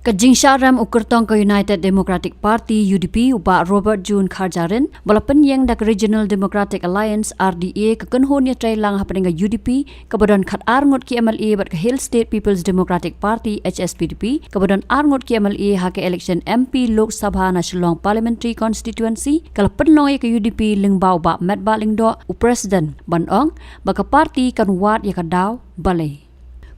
Kajing Ram ukurtong ke United Democratic Party UDP uba Robert June Kharjarin walaupun yang dak Regional Democratic Alliance RDA kekenhon ya trailang hapenga UDP kebadan khat Ngut ki MLA bat ke Hill State People's Democratic Party HSPDP kebadan Ngut ki MLA ha ke election MP Lok Sabha na Shillong Parliamentary Constituency kala penlong ke UDP lingbau ba metba lingdo u president banong baka party kan wat ya kadaw Balei.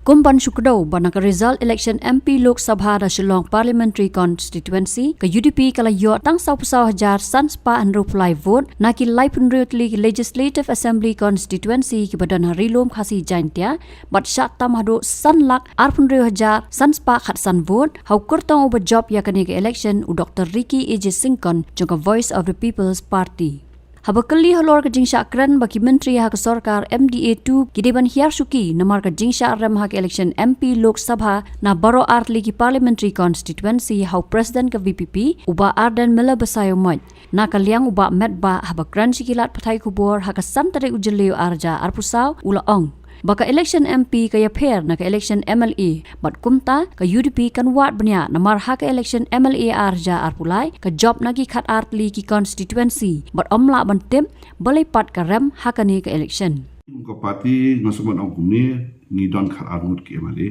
Kumpan Shukdo banaka result election MP Lok Sabha da Shillong Parliamentary Constituency ke UDP kala yo tang 10,000 sanspa and reply vote naki Laipunriotli Legislative Assembly Constituency ki badan harilom khasi jaintia bat syak tamado sanlak 8,000 sanspa khat san vote hau kurtong over job ya kani ke election u Dr. Ricky AJ Singkon jongka Voice of the People's Party. Habakali halor ke jingsha kran baki menteri ha ke sarkar MDA2 gideban hiar suki namar ke jingsha ram ha ke election MP Lok Sabha na baro artli ki parliamentary constituency hau president ke VPP uba ardan mela basayo moj na kaliang uba metba habakran sikilat pathai kubor ha ke santare ujeleu arja arpusau ula ong baka election MP ke Īapher na ke election MLA bat kumta ke UDP kan wat benya namar ha ke election MLA arja arpulai ke job nagi khat artli ki constituency bat omla bantem Balei pat ke rem ha kani ke election ko parti ngasuman ong kumni ni don khat Ngut ki MLA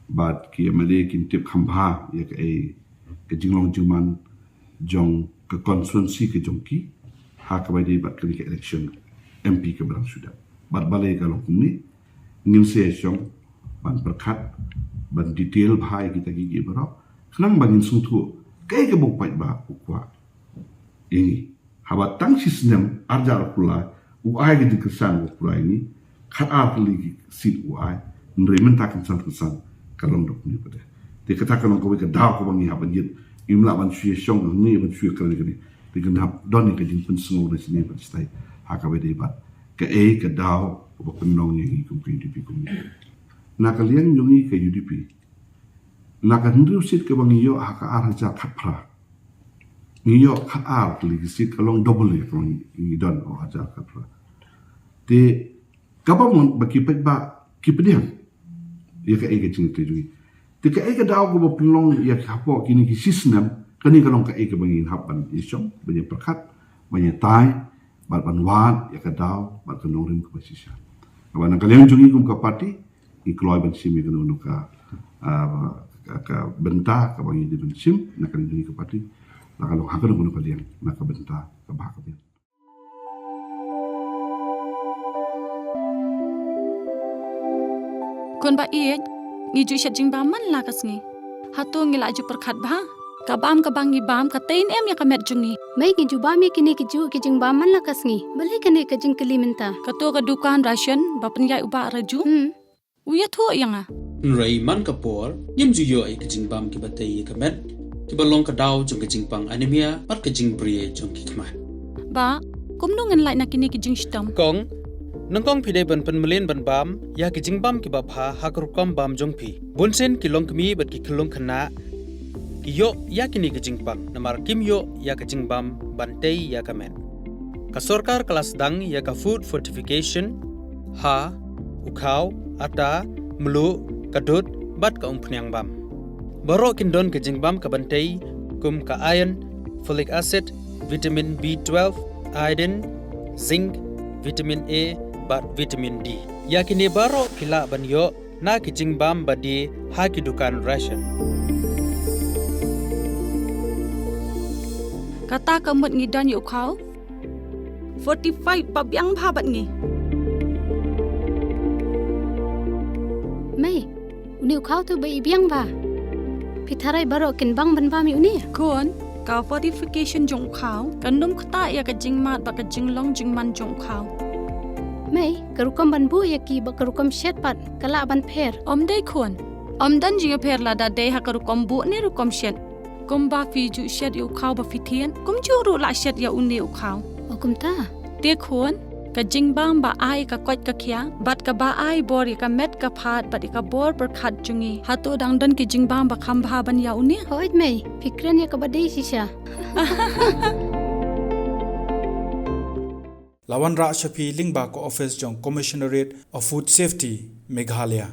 bat ki MLA kin tip khambha ya ke jinglong juman jong ke constituency ke jongki ha ka bai bat ke election MP ke berang sudah bat Balei kalau kini ingin sesiong ban berkat ban detail bahai kita gigi berok kenang bangin sungtu kai ke bupai ba ukwa ini habat tang sistem arjar pula uai gitu kesan pula ini khat apli sit uai ndre mentakan san kesan kalong dok ni pada dia katakan ko ke daw ko bangi haban jit imla ban sesiong ni ban sui kali digenap don ni ke jin pun sengo di sini ban stai hakabe debat ke ke daw ko penong yang ikum ke UDP kum na kalian yongi ke UDP na ka hindu sit ke bang yo ha ka arja khapra ni yo khat ar li sit kalong double le from ni don o aja khapra te kabamon baki pet ba kipedian ya ka ke cing te jui te ka daw ko penong ya khapo kini ki sistem kani kalong ka ke bang hapan isom banyak perkat banyak tai bat banwan ya kadaw bat kenorim ke posisi kawan kalian jungi kum ka parti ikloi ban simi kenu ka benta ka bangi di ban sim na kalian jungi ke parti la kalau hakan kenu kalian na ka benta ka bah ka bien kon ba iet ngi ju shat jing ba man la kasngi hatu ngi la ju perkhat ba kabam kabangi bam ka tain em ya kamet jungi mai ki juba mi kini ki ju ki jing ba man la kasngi balai kene ka jing keliminta ka to ka dukan ration ba penyai uba raju uya tho yanga nrai man ka por yim ju yo ai ka jing bam ki batai ka met ki balong ka daw jong ka jing pang anemia pat ka jing brie jong ki kma ba kumnu ngan lai na kini ki jing stam kong nangkong pide ban pen melen ban bam ya ki jing bam ki ba pha hakru kam bam jong phi bunsen ki long kmi bat ki khlong khana yo yakini ke jingpang namar kim yo ya ke jingbam bantei ya kamen ka sarkar kelas dang ya ka food fortification ha ukhaw ata mlu kadut bat ka umpnyang bam baro kindon ke jingbam ka bantei kum ka iron folic acid vitamin B12 iodine zinc vitamin A bat vitamin D yakini baro kila ban yo na ke jingbam badi ha ki dukan ration kata kamut ngi dan yu khau 45 pabyang bhabat ngi mai uni khau tu bai biang ba pitharai baro kin bang ban ba mi uni kon ka fortification jong khau kandum khata ya ka jing mat ba ka jing long jing man jong khau mai karukam ban bu ya ki ba karukam shet pat kala ban pher om dei kon om dan jing pher la da dei ha karukom bu ni rukom shet kum ba fi ju shed yu khau ba fi thien kum ju ru la shed ya uni u khau o kum ta te khon ka jing bam ba ai ka kwat ka khya bat ka ba ai bor ka met ka phat bat ka bor per khat jungi hatu dang dan ki jing bam ba kham bha ban ya uni hoit mai fikran ya ka ba dei sisha Lawan Ra Shafi Lingba ko office jong Commissionerate of Food Safety Meghalaya